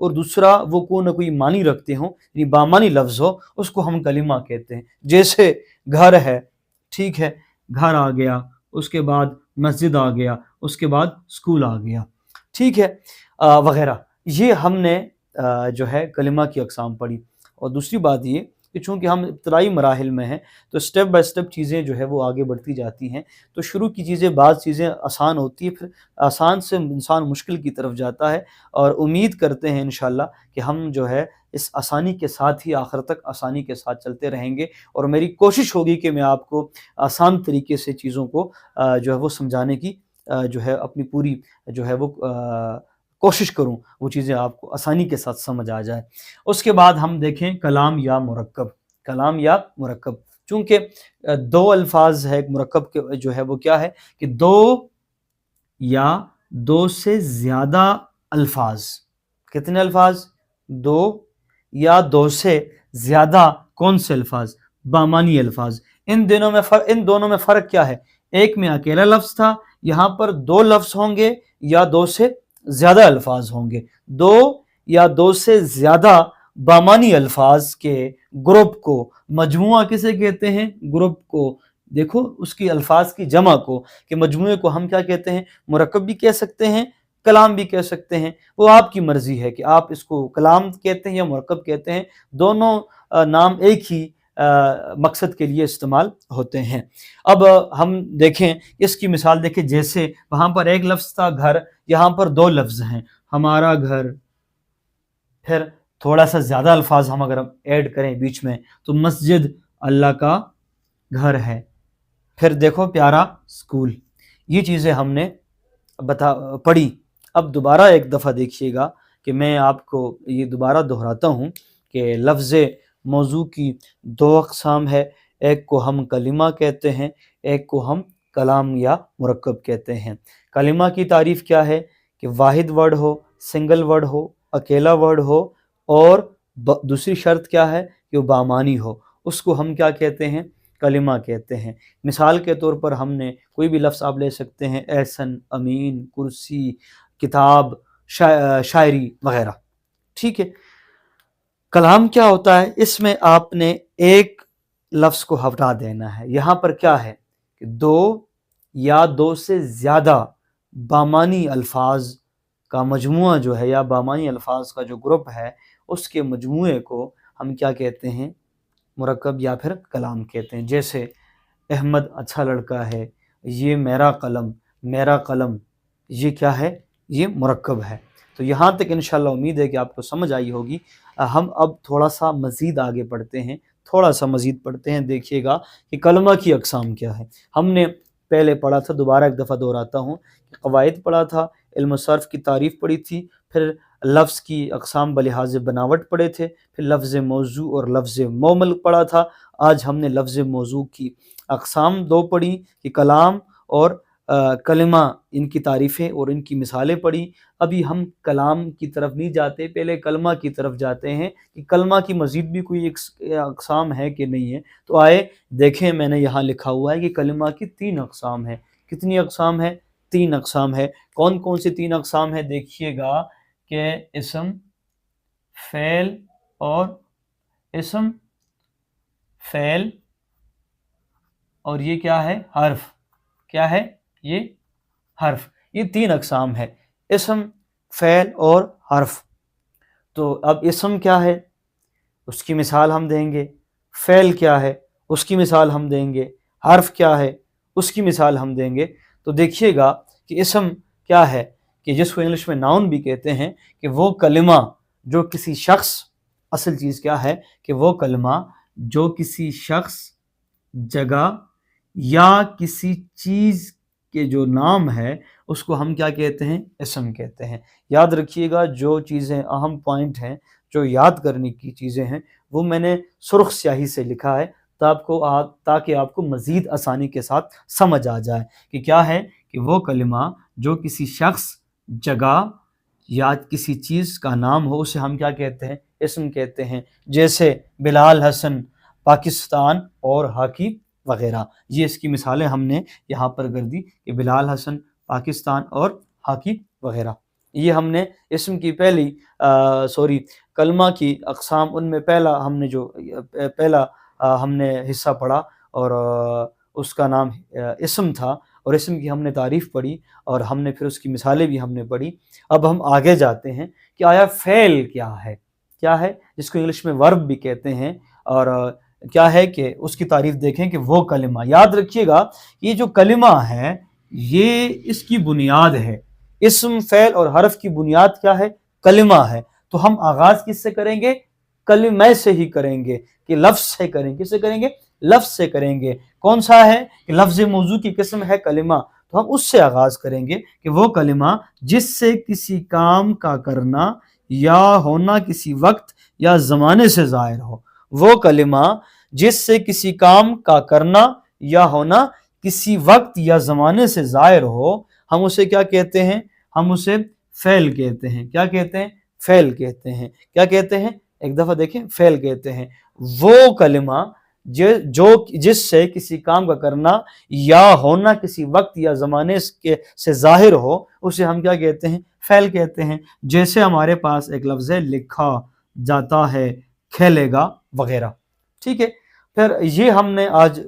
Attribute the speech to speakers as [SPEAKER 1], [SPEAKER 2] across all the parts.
[SPEAKER 1] اور دوسرا وہ کوئی نہ کوئی معنی رکھتے ہوں، یعنی بامانی لفظ ہو، اس کو ہم کلمہ کہتے ہیں۔ جیسے گھر ہے، ٹھیک ہے، گھر آ گیا، اس کے بعد مسجد آ گیا، اس کے بعد اسکول آ گیا، ٹھیک ہے، وغیرہ۔ یہ ہم نے جو ہے کلمہ کی اقسام پڑھی۔ اور دوسری بات یہ کہ چونکہ ہم ابتدائی مراحل میں ہیں تو سٹیپ بائی سٹیپ چیزیں جو ہے وہ آگے بڑھتی جاتی ہیں، تو شروع کی چیزیں، بعض چیزیں آسان ہوتی ہیں، پھر آسان سے انسان مشکل کی طرف جاتا ہے، اور امید کرتے ہیں انشاءاللہ کہ ہم جو ہے اس آسانی کے ساتھ ہی آخر تک آسانی کے ساتھ چلتے رہیں گے، اور میری کوشش ہوگی کہ میں آپ کو آسان طریقے سے چیزوں کو جو ہے وہ سمجھانے کی جو ہے اپنی پوری جو ہے وہ کوشش کروں، وہ چیزیں آپ کو آسانی کے ساتھ سمجھ آ جائے۔ اس کے بعد ہم دیکھیں کلام یا مرکب۔ کلام یا مرکب، چونکہ دو الفاظ ہے مرکب کے جو ہے وہ کیا ہے کہ دو یا دو سے زیادہ الفاظ۔ کتنے الفاظ؟ دو یا دو سے زیادہ کون سے الفاظ؟ بامانی الفاظ۔ ان دونوں میں فرق کیا ہے؟ ایک میں اکیلا لفظ تھا، یہاں پر دو لفظ ہوں گے یا دو سے زیادہ الفاظ ہوں گے۔ دو یا دو سے زیادہ بامانی الفاظ کے گروپ کو مجموعہ کسے کہتے ہیں؟ گروپ کو، دیکھو اس کی الفاظ کی جمع کو، کہ مجموعے کو ہم کیا کہتے ہیں؟ مرکب بھی کہہ سکتے ہیں، کلام بھی کہہ سکتے ہیں، وہ آپ کی مرضی ہے کہ آپ اس کو کلام کہتے ہیں یا مرکب کہتے ہیں، دونوں نام ایک ہی مقصد کے لیے استعمال ہوتے ہیں۔ اب ہم دیکھیں اس کی مثال دیکھیں، جیسے وہاں پر ایک لفظ تھا گھر، یہاں پر دو لفظ ہیں، ہمارا گھر، پھر تھوڑا سا زیادہ الفاظ ہم اگر ایڈ کریں بیچ میں تو مسجد، اللہ کا گھر ہے، پھر دیکھو پیارا اسکول۔ یہ چیزیں ہم نے پڑھی۔ اب دوبارہ ایک دفعہ دیکھیے گا کہ میں آپ کو یہ دوبارہ دہراتا ہوں کہ لفظ موضوع کی دو اقسام ہے، ایک کو ہم کلمہ کہتے ہیں، ایک کو ہم کلام یا مرکب کہتے ہیں۔ کلمہ کی تعریف کیا ہے کہ واحد ورڈ ہو، سنگل ورڈ ہو، اکیلا ورڈ ہو، اور دوسری شرط کیا ہے کہ وہ بامانی ہو، اس کو ہم کیا کہتے ہیں؟ کلمہ کہتے ہیں۔ مثال کے طور پر ہم نے کوئی بھی لفظ آپ لے سکتے ہیں، احسن، امین، کرسی، کتاب، شاعری وغیرہ، ٹھیک ہے۔ کلام کیا ہوتا ہے؟ اس میں آپ نے ایک لفظ کو ہٹا دینا ہے۔ یہاں پر کیا ہے کہ دو یا دو سے زیادہ بامانی الفاظ کا مجموعہ جو ہے، یا بامانی الفاظ کا جو گروپ ہے، اس کے مجموعے کو ہم کیا کہتے ہیں؟ مرکب یا پھر کلام کہتے ہیں۔ جیسے احمد اچھا لڑکا ہے، یہ میرا قلم، میرا قلم، یہ کیا ہے؟ یہ مرکب ہے۔ تو یہاں تک انشاءاللہ امید ہے کہ آپ کو سمجھ آئی ہوگی۔ ہم اب تھوڑا سا مزید آگے پڑھتے ہیں، تھوڑا سا مزید پڑھتے ہیں، دیکھیے گا کہ کلمہ کی اقسام کیا ہے۔ ہم نے پہلے پڑھا تھا، دوبارہ ایک دفعہ دہراتا ہوں، کہ قواعد پڑھا تھا، علم صرف کی تعریف پڑھی تھی، پھر لفظ کی اقسام بلحاظ بناوٹ پڑھے تھے، پھر لفظ موضوع اور لفظ مومل پڑھا تھا۔ آج ہم نے لفظ موضوع کی اقسام دو پڑھی کہ کلام اور کلمہ، ان کی تعریفیں اور ان کی مثالیں پڑھی۔ ابھی ہم کلام کی طرف نہیں جاتے، پہلے کلمہ کی طرف جاتے ہیں کہ کلمہ کی مزید بھی کوئی اقسام ہے کہ نہیں ہے۔ تو آئے دیکھیں، میں نے یہاں لکھا ہوا ہے کہ کلمہ کی 3 اقسام ہیں۔ کتنی اقسام ہے؟ 3 اقسام ہے۔ کون کون سی 3 اقسام ہے؟ دیکھیے گا کہ اسم، فعل اور اسم، فعل اور یہ کیا ہے؟ حرف۔ کیا ہے؟ یہ حرف۔ یہ 3 اقسام ہے، اسم، فعل اور حرف۔ تو اب اسم کیا ہے؟ اس کی مثال ہم دیں گے۔ فعل کیا ہے؟ اس کی مثال ہم دیں گے۔ حرف کیا ہے؟ اس کی مثال ہم دیں گے۔ تو دیکھیے گا کہ اسم کیا ہے، کہ جس کو انگلش میں ناؤن بھی کہتے ہیں، کہ وہ کلمہ جو کسی شخص، اصل چیز کیا ہے کہ وہ کلمہ جو کسی شخص، جگہ یا کسی چیز کے جو نام ہے، اس کو ہم کیا کہتے ہیں؟ اسم کہتے ہیں۔ یاد رکھیے گا، جو چیزیں اہم پوائنٹ ہیں، جو یاد کرنے کی چیزیں ہیں، وہ میں نے سرخ سیاہی سے لکھا ہے تاکہ آپ کو مزید آسانی کے ساتھ سمجھ آ جائے کہ کیا ہے کہ وہ کلمہ جو کسی شخص، جگہ یا کسی چیز کا نام ہو، اسے ہم کیا کہتے ہیں؟ اسم کہتے ہیں۔ جیسے بلال حسن، پاکستان اور ہاکی وغیرہ۔ یہ اس کی مثالیں ہم نے یہاں پر کر دی کہ بلال حسن، پاکستان اور ہاکی وغیرہ۔ یہ ہم نے اسم کی کلمہ کی اقسام، ان میں پہلا ہم نے جو پہلا ہم نے حصہ پڑھا، اور اس کا نام اسم تھا، اور اسم کی ہم نے تعریف پڑھی، اور ہم نے پھر اس کی مثالیں بھی ہم نے پڑھی۔ اب ہم آگے جاتے ہیں کہ آیا فعل کیا ہے جس کو انگلش میں ورب بھی کہتے ہیں، اور کیا ہے کہ اس کی تعریف دیکھیں کہ وہ کلمہ، یاد رکھیے گا یہ جو کلمہ ہے یہ اس کی بنیاد ہے، اسم فعل اور حرف کی بنیاد کیا ہے؟ کلمہ ہے۔ تو ہم آغاز کس سے کریں گے؟ کلمہ سے ہی کریں گے، کہ لفظ سے کریں گے۔ کس سے کریں گے؟ لفظ سے کریں گے۔ کون سا ہے؟ کہ لفظ موضوع کی قسم ہے کلمہ، تو ہم اس سے آغاز کریں گے کہ وہ کلمہ جس سے کسی کام کا کرنا یا ہونا کسی وقت یا زمانے سے ظاہر ہو، وہ کلمہ جس سے کسی کام کا کرنا یا ہونا کسی وقت یا زمانے سے ظاہر ہو، ہم اسے کیا کہتے ہیں؟ ہم اسے فعل کہتے ہیں۔ کیا کہتے ہیں؟ فعل کہتے ہیں۔ کیا کہتے ہیں؟ ایک دفعہ دیکھیں، فعل کہتے ہیں وہ کلمہ جو جس سے کسی کام کا کرنا یا ہونا کسی وقت یا زمانے سے ظاہر ہو، اسے ہم کیا کہتے ہیں؟ فعل کہتے ہیں۔ جیسے ہمارے پاس ایک لفظ ہے لکھا جاتا ہے، کھیلے گا وغیرہ، ٹھیک ہے۔ پھر یہ ہم نے آج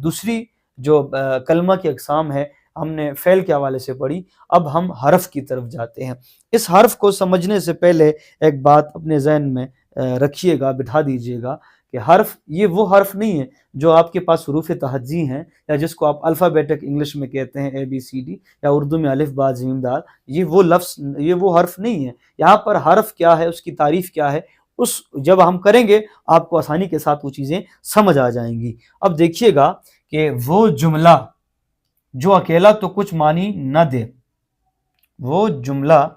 [SPEAKER 1] دوسری جو کلمہ کی اقسام ہے ہم نے فعل کے حوالے سے پڑھی۔ اب ہم حرف کی طرف جاتے ہیں۔ اس حرف کو سمجھنے سے پہلے ایک بات اپنے ذہن میں رکھیے گا، بٹھا دیجئے گا کہ حرف یہ وہ حرف نہیں ہے جو آپ کے پاس حروف تہجی ہیں، یا جس کو آپ الفابیٹک انگلش میں کہتے ہیں ABCD، یا اردو میں الف با جیم دال، یہ وہ حرف نہیں ہے۔ یہاں پر حرف کیا ہے، اس کی تعریف کیا ہے، جب ہم کریں گے آپ کو آسانی کے ساتھ وہ چیزیں سمجھ آ جائیں گی۔ اب دیکھیے گا کہ وہ جملہ جو اکیلا تو کچھ معنی نہ دے، وہ جملہ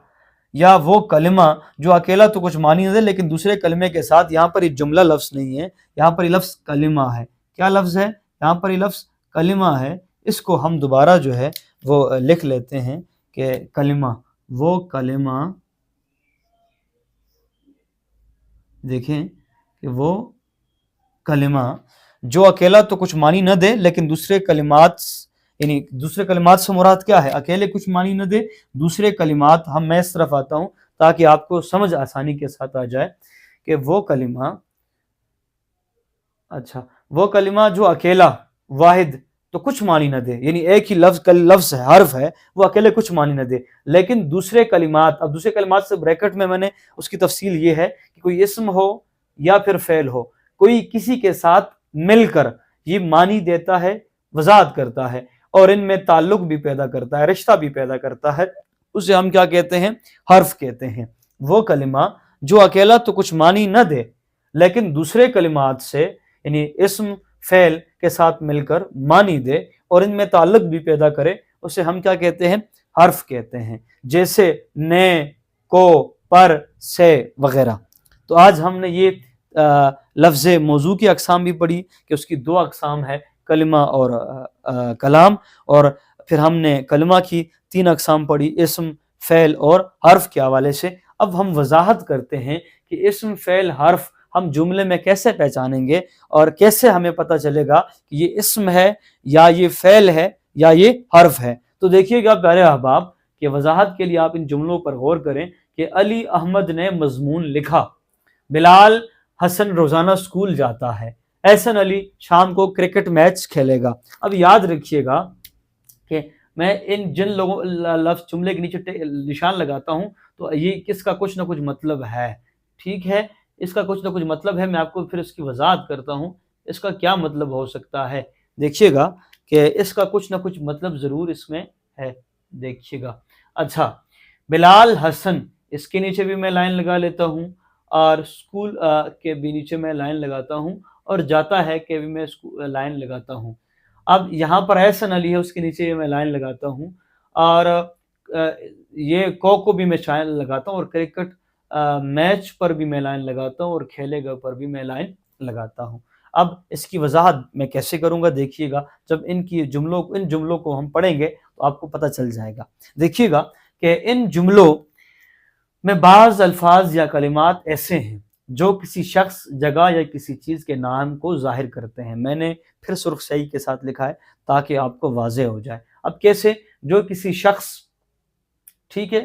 [SPEAKER 1] یا وہ کلمہ جو اکیلا تو کچھ معنی نہ دے لیکن دوسرے کلمے کے ساتھ، یہاں پر یہ جملہ لفظ نہیں ہے، یہاں پر یہ لفظ کلمہ ہے۔ کیا لفظ ہے؟ یہاں پر یہ لفظ کلمہ ہے۔ اس کو ہم دوبارہ جو ہے وہ لکھ لیتے ہیں کہ کلمہ، وہ کلمہ، دیکھیں کہ وہ کلمہ جو اکیلا تو کچھ معنی نہ دے لیکن دوسرے کلمات، یعنی دوسرے کلمات سے مراد کیا ہے؟ اکیلے کچھ معنی نہ دے، دوسرے کلمات۔ میں اس طرف آتا ہوں تاکہ آپ کو سمجھ آسانی کے ساتھ آ جائے کہ وہ کلمہ، وہ کلمہ جو اکیلا، واحد تو کچھ معنی نہ دے، یعنی ایک ہی لفظ ہے، حرف ہے، وہ اکیلے کچھ معنی نہ دے لیکن دوسرے کلمات، اب دوسرے کلمات سے بریکٹ میں نے اس کی تفصیل یہ ہے کہ کوئی اسم ہو یا پھر فعل ہو، کوئی کسی کے ساتھ مل کر یہ معنی دیتا ہے، وضاحت کرتا ہے، اور ان میں تعلق بھی پیدا کرتا ہے، رشتہ بھی پیدا کرتا ہے، اسے ہم کیا کہتے ہیں؟ حرف کہتے ہیں۔ وہ کلمہ جو اکیلا تو کچھ معنی نہ دے لیکن دوسرے کلمات سے، یعنی اسم فعل کے ساتھ مل کر معنی دے اور ان میں تعلق بھی پیدا کرے، اسے ہم کیا کہتے ہیں؟ حرف کہتے ہیں۔ جیسے نے، کو، پر، سے وغیرہ۔ تو آج ہم نے یہ لفظ موضوع کی اقسام بھی پڑھی کہ اس کی دو اقسام ہے، کلمہ اور کلام، اور پھر ہم نے کلمہ کی 3 اقسام پڑھی، اسم، فعل اور حرف کے حوالے سے۔ اب ہم وضاحت کرتے ہیں کہ اسم، فعل، حرف ہم جملے میں کیسے پہچانیں گے اور کیسے ہمیں پتہ چلے گا کہ یہ اسم ہے یا یہ فعل ہے یا یہ حرف ہے۔ تو دیکھیے گا پیارے احباب کہ وضاحت کے لیے آپ ان جملوں پر غور کریں کہ علی احمد نے مضمون لکھا، بلال حسن روزانہ اسکول جاتا ہے، احسن علی شام کو کرکٹ میچ کھیلے گا۔ اب یاد رکھیے گا کہ میں ان جن لوگوں لفظ جملے کے نیچے نشان لگاتا ہوں تو یہ کس کا کچھ نہ کچھ مطلب ہے، ٹھیک ہے، اس کا کچھ نہ کچھ مطلب ہے۔ میں آپ کو پھر اس کی وضاحت کرتا ہوں اس کا کیا مطلب ہو سکتا ہے۔ دیکھیے گا کہ اس کا کچھ نہ کچھ مطلب ضرور اس میں ہے، دیکھیے گا۔ اچھا، بلال حسن، اس کے نیچے بھی میں لائن لگا لیتا ہوں، اور اسکول کے بھی نیچے میں لائن لگاتا ہوں، اور جاتا ہے کہ بھی میں لائن لگاتا ہوں۔ اب یہاں پر احسن علی ہے، اس کے نیچے میں لائن لگاتا ہوں، اور یہ کو بھی میں لائن لگاتا ہوں، اور کرکٹ میچ پر بھی میں لائن لگاتا ہوں، اور کھیلے گا پر بھی میں لائن لگاتا ہوں۔ اب اس کی وضاحت میں کیسے کروں گا دیکھیے گا، جب ان جملوں کو ہم پڑھیں گے تو آپ کو پتہ چل جائے گا۔ دیکھیے گا کہ ان جملوں میں بعض الفاظ یا کلمات ایسے ہیں جو کسی شخص، جگہ یا کسی چیز کے نام کو ظاہر کرتے ہیں۔ میں نے پھر سرخ سیاہی کے ساتھ لکھا ہے تاکہ آپ کو واضح ہو جائے۔ اب کیسے؟ جو کسی شخص، ٹھیک ہے،